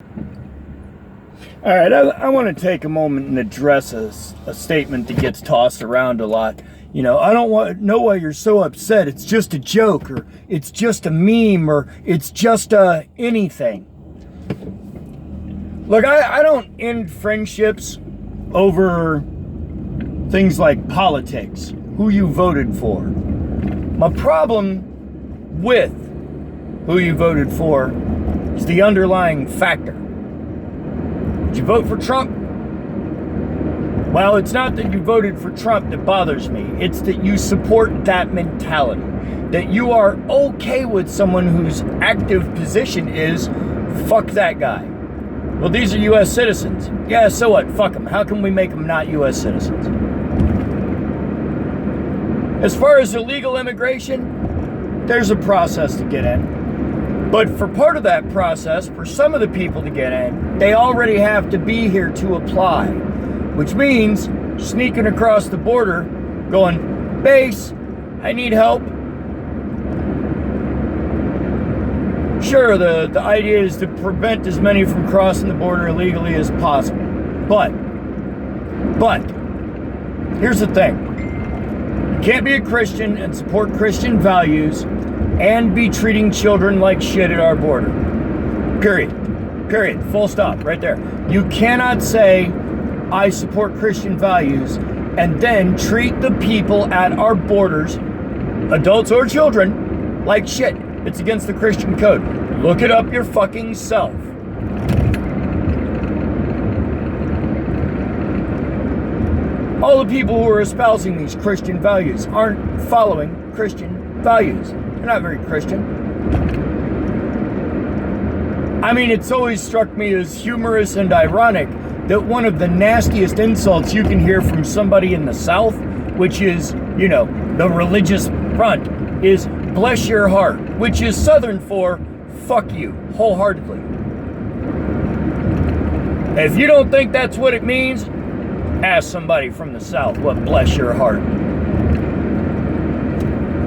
All right, I want to take a moment and address a statement that gets tossed around a lot. You know, I don't know why you're so upset. It's just a joke, or it's just a meme, or it's just anything. Look, I don't end friendships over things like politics, who you voted for. My problem with who you voted for is the underlying factor. Did you vote for Trump? Well, it's not that you voted for Trump that bothers me. It's that you support that mentality. That you are okay with someone whose active position is, fuck that guy. Well, these are U.S. citizens. Yeah, so what? Fuck them. How can we make them not U.S. citizens? As far as illegal immigration, there's a process to get in. But for part of that process, for some of the people to get in, they already have to be here to apply. Which means sneaking across the border, going, base, I need help. Sure, the idea is to prevent as many from crossing the border illegally as possible. But, here's the thing. You can't be a Christian and support Christian values and be treating children like shit at our border. Period. Full stop. Right there. You cannot say, I support Christian values, and then treat the people at our borders, adults or children, like shit. It's against the Christian code. Look it up your fucking self. All the people who are espousing these Christian values aren't following Christian values. They're not very Christian. I mean, it's always struck me as humorous and ironic that one of the nastiest insults you can hear from somebody in the South, which is, you know, the religious front, is bless your heart, which is Southern for fuck you, wholeheartedly. If you don't think that's what it means, ask somebody from the South what bless your heart.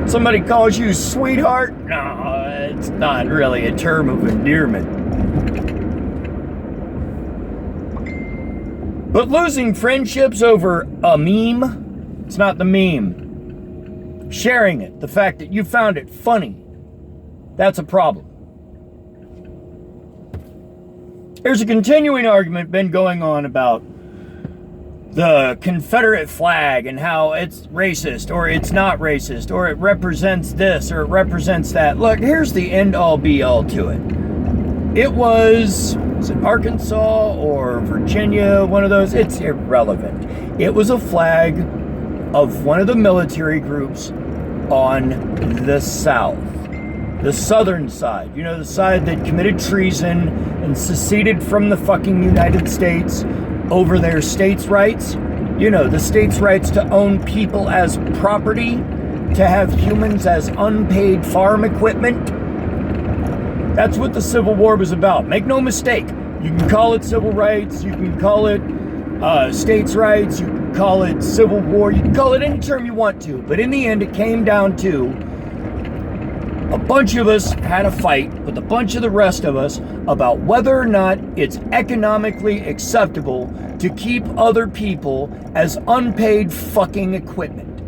Somebody calls you sweetheart? No, it's not really a term of endearment. But losing friendships over a meme, it's not the meme. Sharing it, the fact that you found it funny, that's a problem. There's a continuing argument been going on about the Confederate flag and how it's racist or it's not racist or it represents this or it represents that. Look, here's the end all be all to it. It was it Arkansas or Virginia, one of those? It's irrelevant. It was a flag of one of the military groups on the South. The southern side. You know, the side that committed treason and seceded from the fucking United States over their states' rights. You know, the states' rights to own people as property, to have humans as unpaid farm equipment. That's what the Civil War was about. Make no mistake. You can call it civil rights. You can call it states' rights. You can call it civil war. You can call it any term you want to. But in the end, it came down to a bunch of us had a fight with a bunch of the rest of us about whether or not it's economically acceptable to keep other people as unpaid fucking equipment.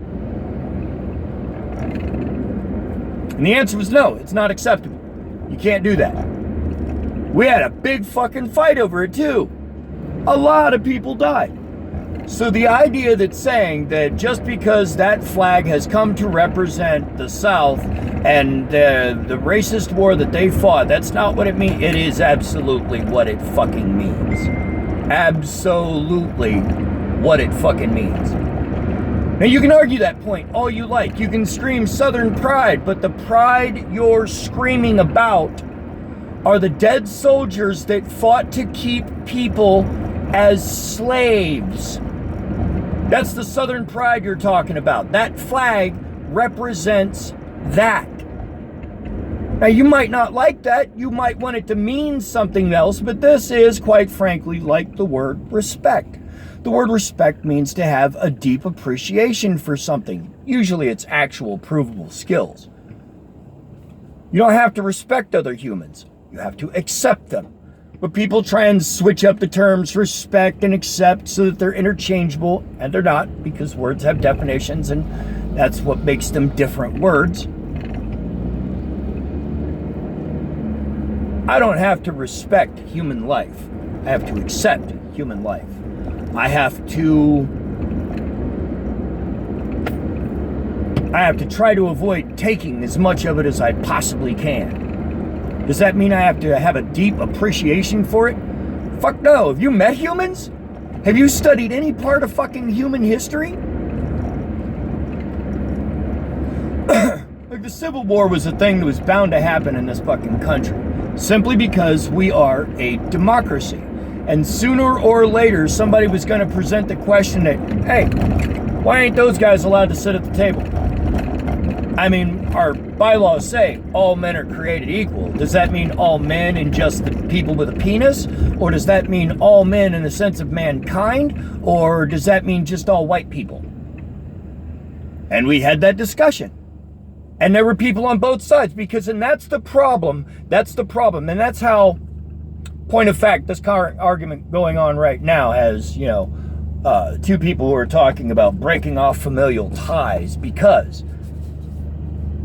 And the answer was no, it's not acceptable. You can't do that. We had a big fucking fight over it too. A lot of people died. So the idea that's saying that just because that flag has come to represent the South and the racist war that they fought, that's not what it means. It is absolutely what it fucking means. Absolutely what it fucking means. Now you can argue that point all you like. You can scream Southern pride, but the pride you're screaming about are the dead soldiers that fought to keep people as slaves. That's the Southern pride you're talking about. That flag represents that. Now, you might not like that. You might want it to mean something else, but this is, quite frankly, like the word respect. The word respect means to have a deep appreciation for something. Usually it's actual provable skills. You don't have to respect other humans. You have to accept them. But people try and switch up the terms respect and accept so that they're interchangeable, and they're not, because words have definitions, and that's what makes them different words. I don't have to respect human life. I have to accept human life. I have to try to avoid taking as much of it as I possibly can. Does that mean I have to have a deep appreciation for it? Fuck no. Have you met humans? Have you studied any part of fucking human history? Like, the Civil War was a thing that was bound to happen in this fucking country, simply because we are a democracy. And sooner or later, somebody was going to present the question that, hey, why ain't those guys allowed to sit at the table? I mean, our bylaws say all men are created equal. Does that mean all men and just the people with a penis? Or does that mean all men in the sense of mankind? Or does that mean just all white people? And we had that discussion. And there were people on both sides, because, and that's the problem. That's the problem. And that's how, point of fact, this current argument going on right now has, you know, two people who are talking about breaking off familial ties, because,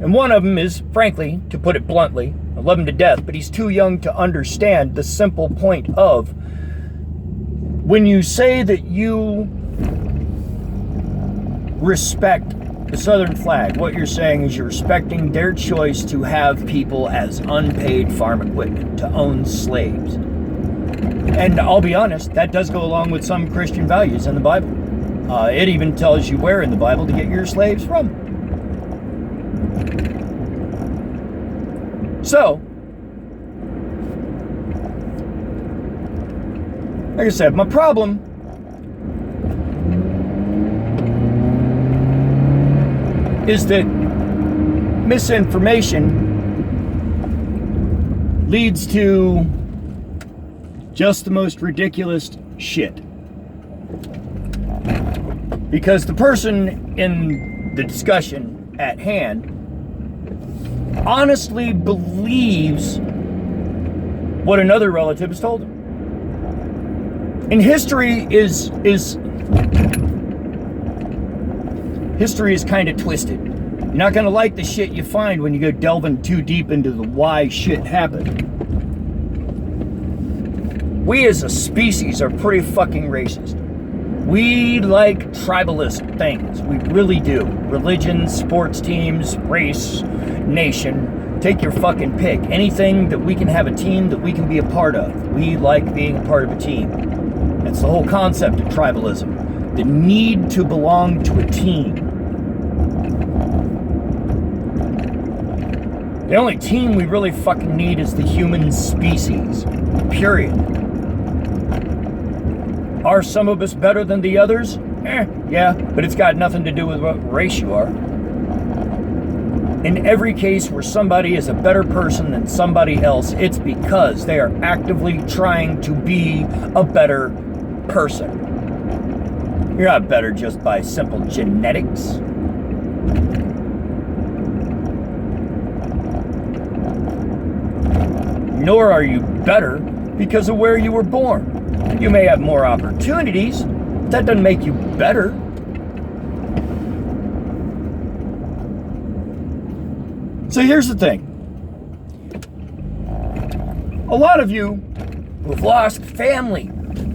and one of them is, frankly, to put it bluntly, I love him to death, but he's too young to understand the simple point of, when you say that you respect the Southern flag, what you're saying is you're respecting their choice to have people as unpaid farm equipment, to own slaves. And I'll be honest, that does go along with some Christian values in the Bible. It even tells you where in the Bible to get your slaves from. So, like I said, my problem is that misinformation leads to just the most ridiculous shit. Because the person in the discussion at hand honestly believes what another relative has told him. And history is kind of twisted. You're not going to like the shit you find when you go delving too deep into the why shit happened. We as a species are pretty fucking racist. We like tribalist things. We really do. Religion, sports teams, race, nation. Take your fucking pick. Anything that we can have a team that we can be a part of. We like being a part of a team. That's the whole concept of tribalism. The need to belong to a team. The only team we really fucking need is the human species. Period. Are some of us better than the others? Yeah, but it's got nothing to do with what race you are. In every case where somebody is a better person than somebody else, it's because they are actively trying to be a better person. You're not better just by simple genetics. Nor are you better because of where you were born. You may have more opportunities, but that doesn't make you better. So here's the thing. A lot of you have lost family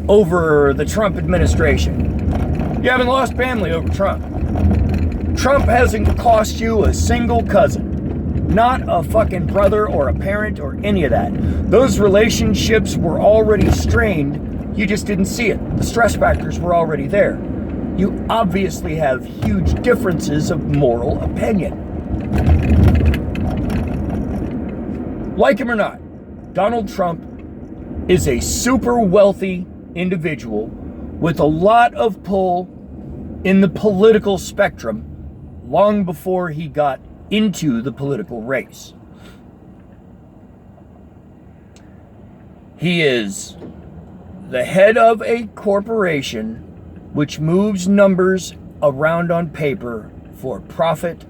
over the Trump administration. You haven't lost family over Trump. Trump hasn't cost you a single cousin. Not a fucking brother or a parent or any of that. Those relationships were already strained. You just didn't see it. The stress factors were already there. You obviously have huge differences of moral opinion. Like him or not, Donald Trump is a super wealthy individual with a lot of pull in the political spectrum long before he got into the political race. He is the head of a corporation which moves numbers around on paper for profit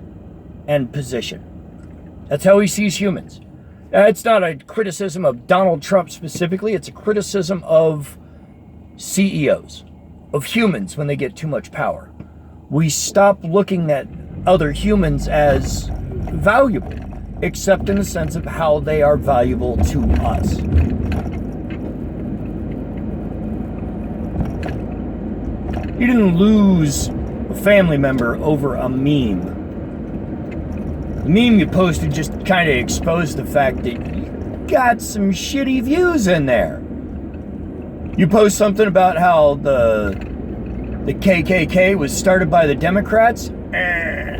and position. That's how he sees humans. It's not a criticism of Donald Trump specifically. It's a criticism of CEOs, of humans when they get too much power. We stop looking at other humans as valuable, except in the sense of how they are valuable to us. You didn't lose a family member over a meme. The meme you posted just kind of exposed the fact that you got some shitty views in there. You post something about how the KKK was started by the Democrats.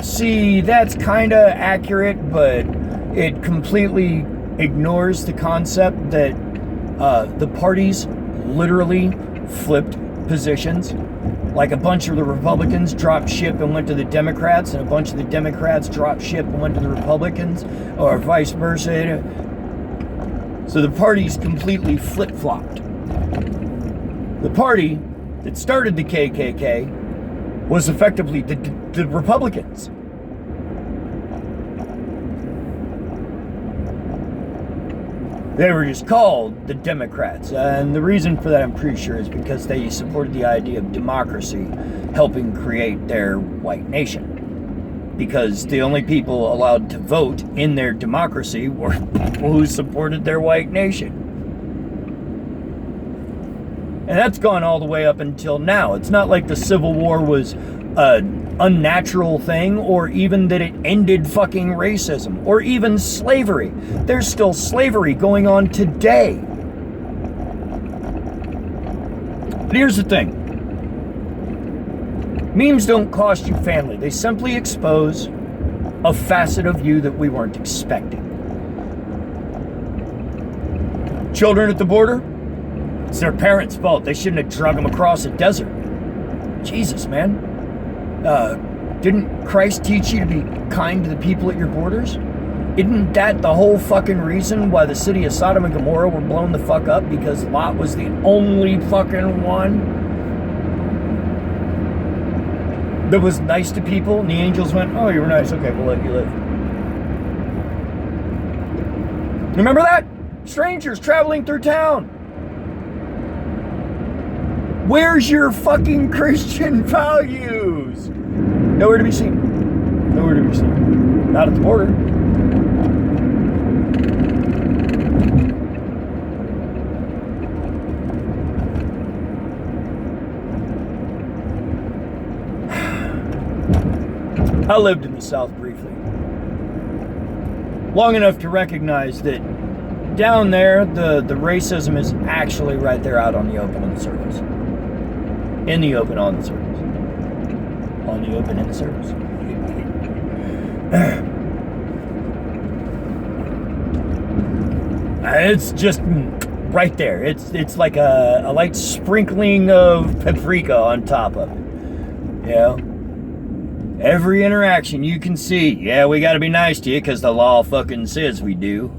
See, that's kind of accurate, but it completely ignores the concept that the parties literally flipped positions. Like a bunch of the Republicans dropped ship and went to the Democrats, and a bunch of the Democrats dropped ship and went to the Republicans, or vice versa. So the parties completely flip-flopped. The party that started the KKK was effectively the Republicans. They were just called the Democrats. And the reason for that, I'm pretty sure, is because they supported the idea of democracy helping create their white nation. Because the only people allowed to vote in their democracy were people who supported their white nation. And that's gone all the way up until now. It's not like the Civil War was an unnatural thing, or even that it ended fucking racism, or even slavery. There's still slavery going on today. But here's the thing. Memes don't cost you family. They simply expose a facet of you that we weren't expecting. Children at the border? It's their parents' fault. They shouldn't have drug them across a desert. Jesus, man. Didn't Christ teach you to be kind to the people at your borders? Isn't that the whole fucking reason why the city of Sodom and Gomorrah were blown the fuck up? Because Lot was the only fucking one that was nice to people, and the angels went, oh, you were nice, okay, we'll let you live. Remember that? Strangers traveling through town. Where's your fucking Christian values? Nowhere to be seen. Nowhere to be seen. Not at the border. I lived in the South briefly. Long enough to recognize that down there, the racism is actually right there out on the open in the surface. In the open, on the surface. On the open, in the surface. It's just right there. It's like a light sprinkling of paprika on top of it. You know? Every interaction you can see. Yeah, we gotta be nice to you because the law fucking says we do.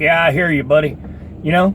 Yeah, I hear you, buddy. You know?